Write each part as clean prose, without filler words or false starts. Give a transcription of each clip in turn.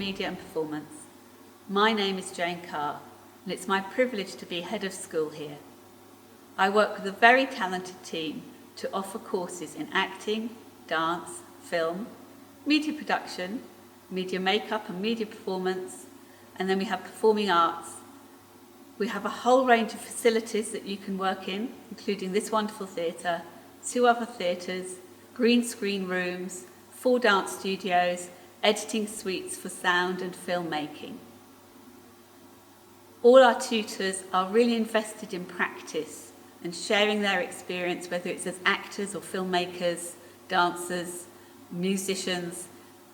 Multimedia and Performance. My name is Jane Carr, and it's my privilege to be head of school here. I work with a very talented team to offer courses in acting, dance, film, media production, media makeup and media performance, and then we have performing arts. We have a whole range of facilities that you can work in, including this wonderful theatre, 2 other theatres, green screen rooms, 4 dance studios, editing suites for sound and filmmaking. All our tutors are really invested in practice and sharing their experience, whether it's as actors or filmmakers, dancers, musicians,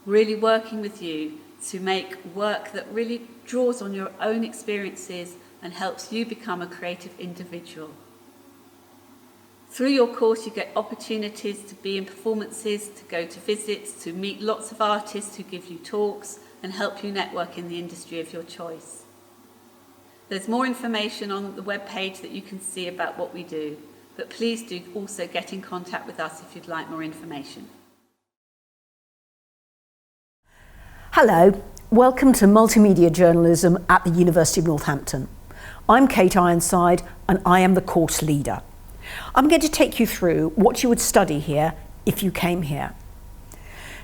really working with you to make work that really draws on your own experiences and helps you become a creative individual. Through your course, you get opportunities to be in performances, to go to visits, to meet lots of artists who give you talks and help you network in the industry of your choice. There's more information on the webpage that you can see about what we do, but please do also get in contact with us if you'd like more information. Hello, welcome to Multimedia Journalism at the University of Northampton. I'm Kate Ironside and I am the course leader. I'm going to take you through what you would study here if you came here.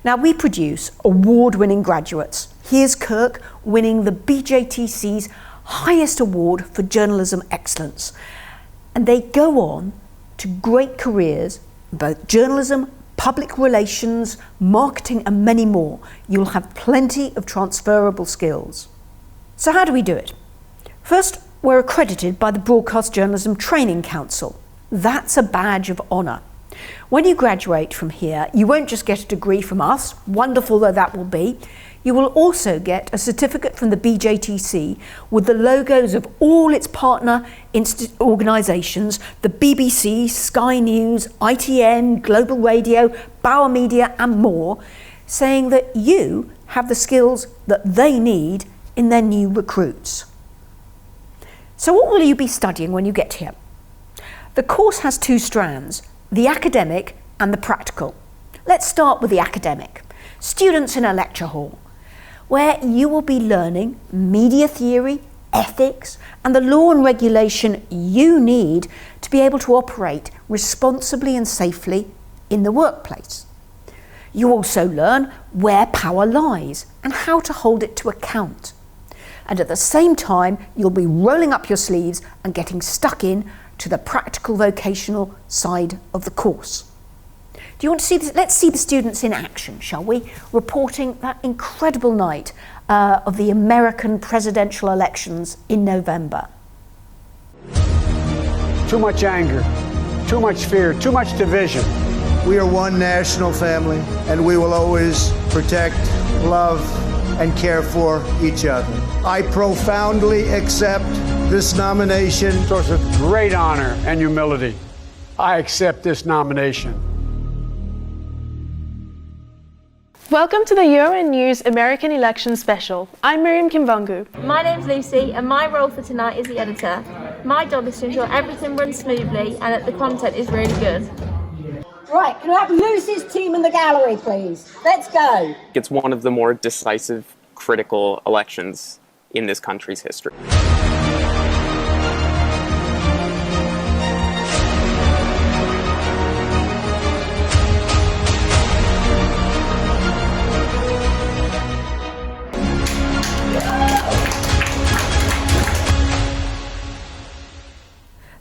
Now, we produce award-winning graduates. Here's Kirk winning the BJTC's highest award for journalism excellence. And they go on to great careers in both journalism, public relations, marketing and many more. You'll have plenty of transferable skills. So how do we do it? First, we're accredited by the Broadcast Journalism Training Council. That's a badge of honour. When you graduate from here, you won't just get a degree from us, wonderful though that will be, you will also get a certificate from the BJTC with the logos of all its partner organisations, the BBC, Sky News, ITN, Global Radio, Bauer Media and more, saying that you have the skills that they need in their new recruits. So what will you be studying when you get here? The course has 2 strands, the academic and the practical. Let's start with the academic. Students in a lecture hall, where you will be learning media theory, ethics, and the law and regulation you need to be able to operate responsibly and safely in the workplace. You also learn where power lies and how to hold it to account. And at the same time, you'll be rolling up your sleeves and getting stuck in to the practical vocational side of the course. Do you want to see this? Let's see the students in action, shall we? Reporting that incredible night of the American presidential elections in November. Too much anger, too much fear, too much division. We are one national family, and we will always protect, love, and care for each other. I profoundly accept this nomination. Source of great honor and humility, I accept this nomination. Welcome to the Euronews American Election Special. I'm Miriam Kimvangu. My name's Lucy, and my role for tonight is the editor. My job is to ensure everything runs smoothly and that the content is really good. Right, can I have Lucy's team in the gallery, please? Let's go. It's one of the more decisive, critical elections in this country's history.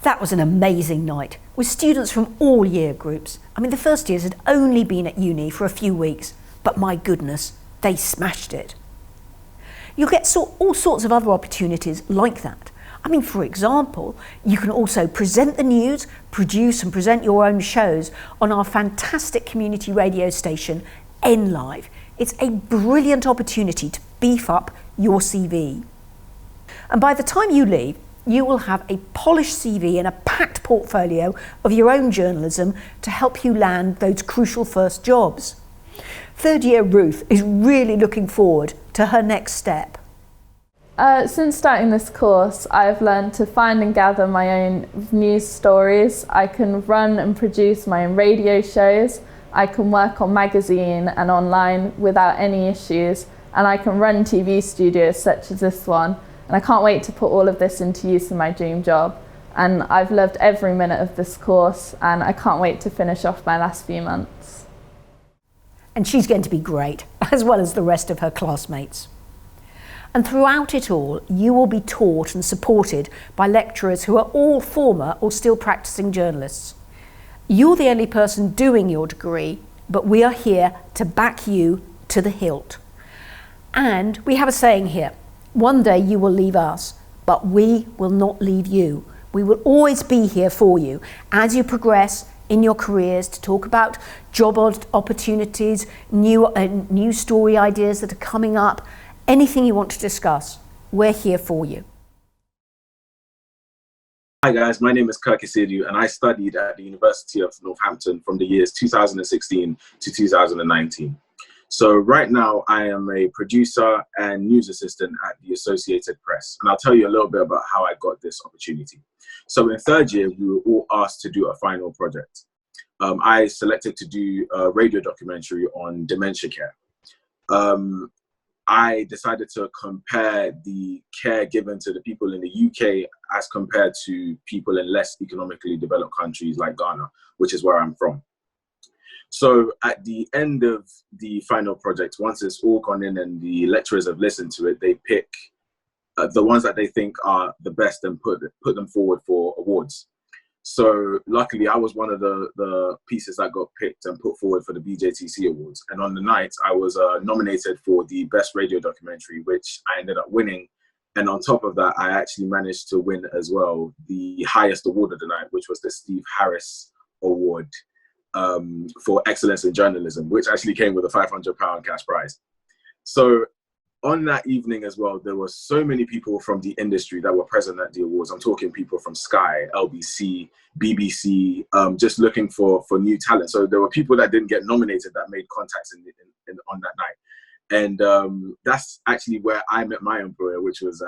That was an amazing night with students from all year groups. I mean, the first years had only been at uni for a few weeks, but my goodness, they smashed it. You'll get all sorts of other opportunities like that. I mean, for example, you can also present the news, produce and present your own shows on our fantastic community radio station, NLive. It's a brilliant opportunity to beef up your CV. And by the time you leave, you will have a polished CV and a packed portfolio of your own journalism to help you land those crucial first jobs. Third year Ruth is really looking forward to her next step. Since starting this course, I've learned to find and gather my own news stories. I can run and produce my own radio shows. I can work on magazine and online without any issues. and I can run TV studios such as this one, and I can't wait to put all of this into use in my dream job. And I've loved every minute of this course, and I can't wait to finish off my last few months. And she's going to be great, as well as the rest of her classmates. And throughout it all, you will be taught and supported by lecturers who are all former or still practicing journalists. You're the only person doing your degree, but we are here to back you to the hilt. And we have a saying here, one day you will leave us, but we will not leave you. We will always be here for you as you progress in your careers, to talk about job opportunities, new story ideas that are coming up, anything you want to discuss, we're here for you. Hi guys, my name is Kirk Isidu and I studied at the University of Northampton from the years 2016 to 2019. So right now I am a producer and news assistant at the Associated Press, and I'll tell you a little bit about how I got this opportunity. So in third year, we were all asked to do a final project. I selected to do a radio documentary on dementia care. I decided to compare the care given to the people in the UK as compared to people in less economically developed countries like Ghana, which is where I'm from. So at the end of the final project, once it's all gone in and the lecturers have listened to it, they pick the ones that they think are the best and put them forward for awards. So luckily, I was one of the pieces that got picked and put forward for the BJTC Awards. And on the night, I was nominated for the Best Radio Documentary, which I ended up winning. And on top of that, I actually managed to win as well the highest award of the night, which was the Steve Harris Award for Excellence in Journalism, which actually came with a £500 cash prize. So on that evening as well, there were so many people from the industry that were present at the awards. I'm talking people from Sky, LBC, BBC, just looking for new talent. So there were people that didn't get nominated that made contacts on that night. And that's actually where I met my employer, which was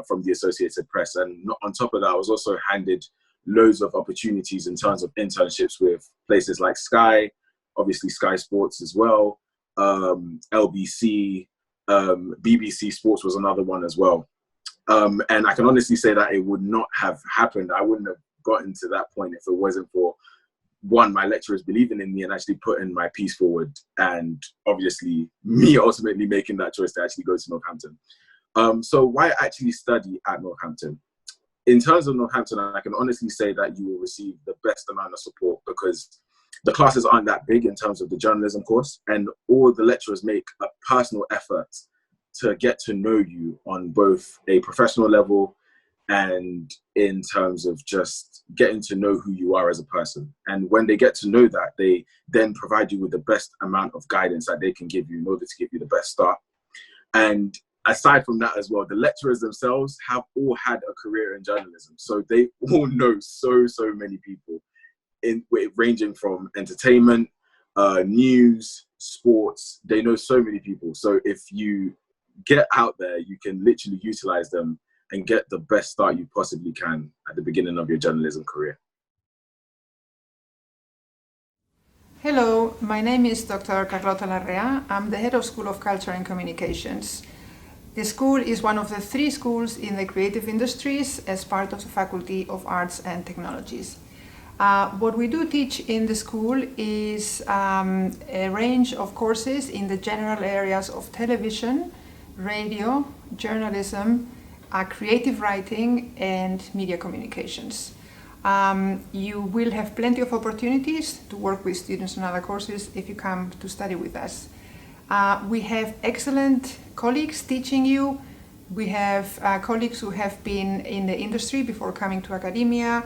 from the Associated Press. And on top of that, I was also handed loads of opportunities in terms of internships with places like Sky, obviously Sky Sports as well, LBC, BBC Sports was another one as well. And I can honestly say that it would not have happened. I wouldn't have gotten to that point if it wasn't for, one, my lecturers believing in me and actually putting my piece forward, and obviously me ultimately making that choice to actually go to Northampton. So why actually study at Northampton? In terms of Northampton, I can honestly say that you will receive the best amount of support because the classes aren't that big in terms of the journalism course, and all the lecturers make a personal effort to get to know you on both a professional level and in terms of just getting to know who you are as a person. And when they get to know that, they then provide you with the best amount of guidance that they can give you in order to give you the best start. And aside from that as well, the lecturers themselves have all had a career in journalism. So they all know so many people, ranging from entertainment, news, sports. They know so many people. So if you get out there, you can literally utilize them and get the best start you possibly can at the beginning of your journalism career. Hello, my name is Dr. Carlota Larrea. I'm the head of School of Culture and Communications. The school is one of the 3 schools in the creative industries as part of the Faculty of Arts and Technologies. What we do teach in the school is a range of courses in the general areas of television, radio, journalism, creative writing, and media communications. You will have plenty of opportunities to work with students on other courses if you come to study with us. We have excellent colleagues teaching you. We have colleagues who have been in the industry before coming to academia,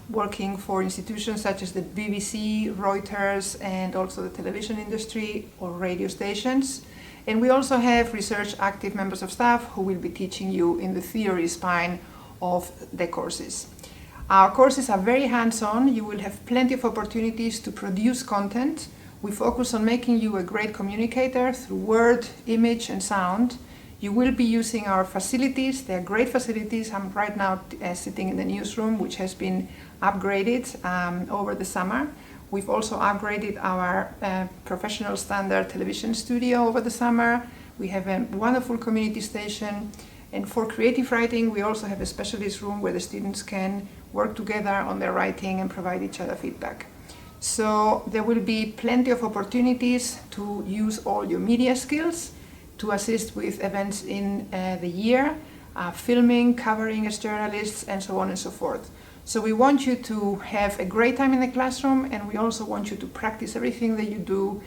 working for institutions such as the BBC, Reuters, and also the television industry or radio stations. And we also have research active members of staff who will be teaching you in the theory spine of the courses. Our courses are very hands-on. You will have plenty of opportunities to produce content. We focus on making you a great communicator through word, image, and sound. You will be using our facilities. They're great facilities. I'm right now sitting in the newsroom, which has been upgraded over the summer. We've also upgraded our professional standard television studio over the summer. We have a wonderful community station. And for creative writing, we also have a specialist room where the students can work together on their writing and provide each other feedback. So there will be plenty of opportunities to use all your media skills to assist with events in the year, filming, covering as journalists, and so on and so forth. So we want you to have a great time in the classroom, and we also want you to practice everything that you do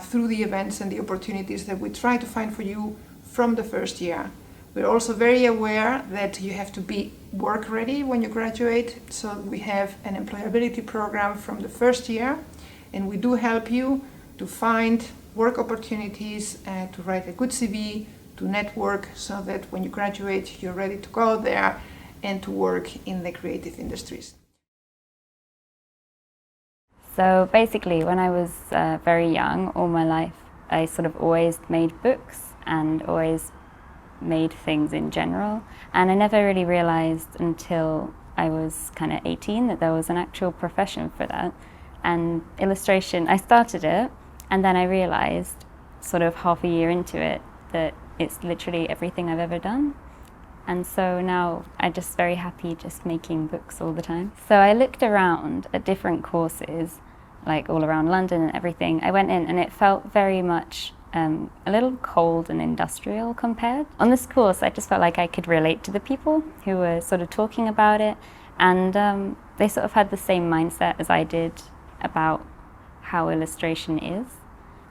through the events and the opportunities that we try to find for you from the first year. We're also very aware that you have to be work ready when you graduate, so we have an employability program from the first year, and we do help you to find work opportunities, to write a good CV, to network, so that when you graduate you're ready to go there and to work in the creative industries. So basically, when I was very young, all my life, I sort of always made books and always made things in general. And I never really realized until I was kind of 18 that there was an actual profession for that. And illustration, I started it, and then I realized sort of half a year into it that it's literally everything I've ever done. And so now I'm just very happy just making books all the time. So I looked around at different courses, like all around London and everything. I went in and it felt very much a little cold and industrial compared. On this course, I just felt like I could relate to the people who were sort of talking about it, and they sort of had the same mindset as I did about how illustration is.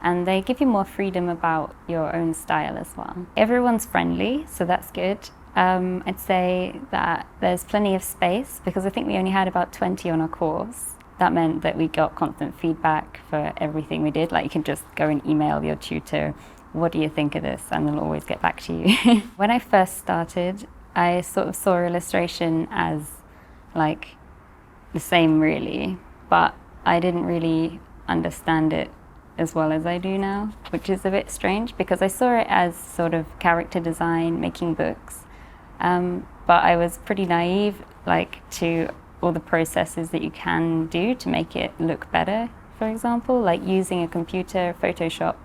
And they give you more freedom about your own style as well. Everyone's friendly, so that's good. I'd say that there's plenty of space, because I think we only had about 20 on our course. That meant that we got constant feedback for everything we did. Like, you can just go and email your tutor, what do you think of this? And they'll always get back to you. When I first started, I sort of saw illustration as like the same really, but I didn't really understand it as well as I do now, which is a bit strange because I saw it as sort of character design, making books. But I was pretty naive to all the processes that you can do to make it look better, for example, like using a computer, Photoshop,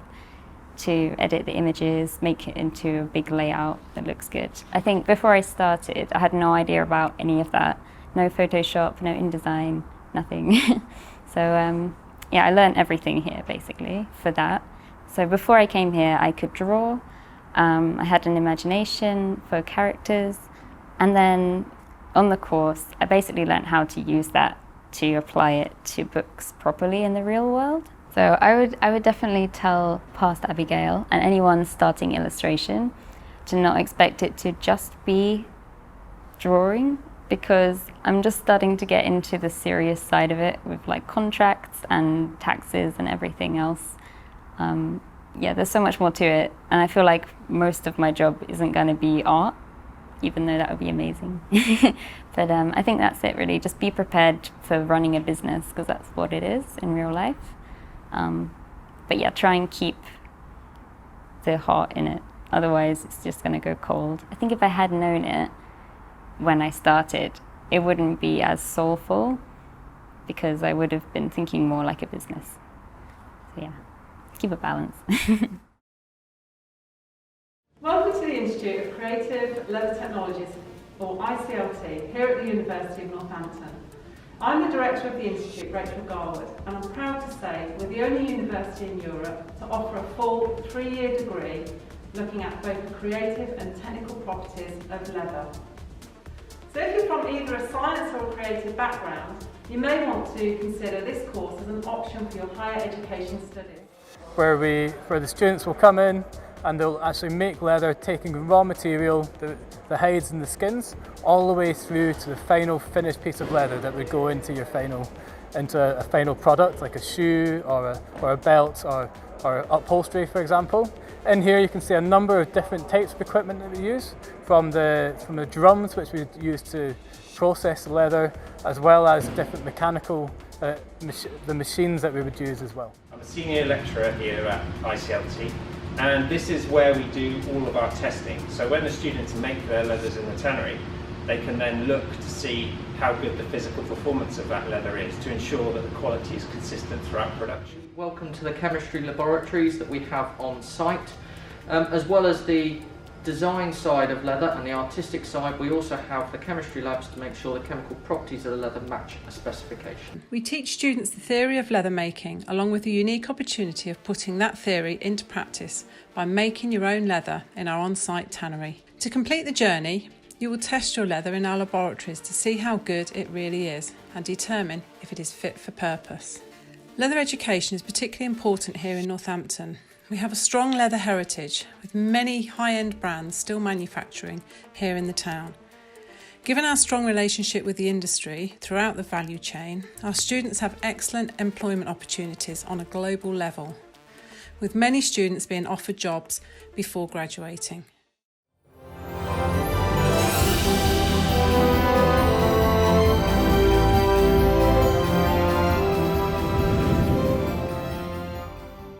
to edit the images, make it into a big layout that looks good. I think before I started, I had no idea about any of that. No Photoshop, no InDesign, nothing. So yeah, I learned everything here basically for that. So before I came here, I could draw. I had an imagination for characters, and then on the course, I basically learned how to use that to apply it to books properly in the real world. So I would definitely tell past Abigail and anyone starting illustration to not expect it to just be drawing, because I'm just starting to get into the serious side of it with like contracts and taxes and everything else. Yeah, there's so much more to it, and I feel like most of my job isn't going to be art, even though that would be amazing. But I think that's it really. Just be prepared for running a business, because that's what it is in real life. But yeah, try and keep the heart in it. Otherwise, it's just going to go cold. I think if I had known it when I started, it wouldn't be as soulful, because I would have been thinking more like a business. So yeah, keep a balance. Welcome to the Institute of Creative Leather Technologies, or ICLT, here at the University of Northampton. I'm the Director of the Institute, Rachel Garwood, and I'm proud to say we're the only university in Europe to offer a full 3-year degree looking at both the creative and technical properties of leather. So if you're from either a science or a creative background, you may want to consider this course as an option for your higher education studies. Where the students will come in and they'll actually make leather, taking raw material, the hides and the skins, all the way through to the final finished piece of leather that would go into a final product, like a shoe or a belt or upholstery, for example. In here you can see a number of different types of equipment that we use, from the drums, which we use to process the leather, as well as different mechanical the machines that we would use as well. I'm a senior lecturer here at ICLT, and this is where we do all of our testing. So when the students make their leathers in the tannery, they can then look to see how good the physical performance of that leather is to ensure that the quality is consistent throughout production. Welcome to the Chemistry Laboratories that we have on site. As well as the design side of leather and the artistic side, we also have the chemistry labs to make sure the chemical properties of the leather match a specification. We teach students the theory of leather making, along with the unique opportunity of putting that theory into practice by making your own leather in our on-site tannery. To complete the journey, you will test your leather in our laboratories to see how good it really is and determine if it is fit for purpose. Leather education is particularly important here in Northampton. We have a strong leather heritage, with many high-end brands still manufacturing here in the town. Given our strong relationship with the industry throughout the value chain, our students have excellent employment opportunities on a global level, with many students being offered jobs before graduating.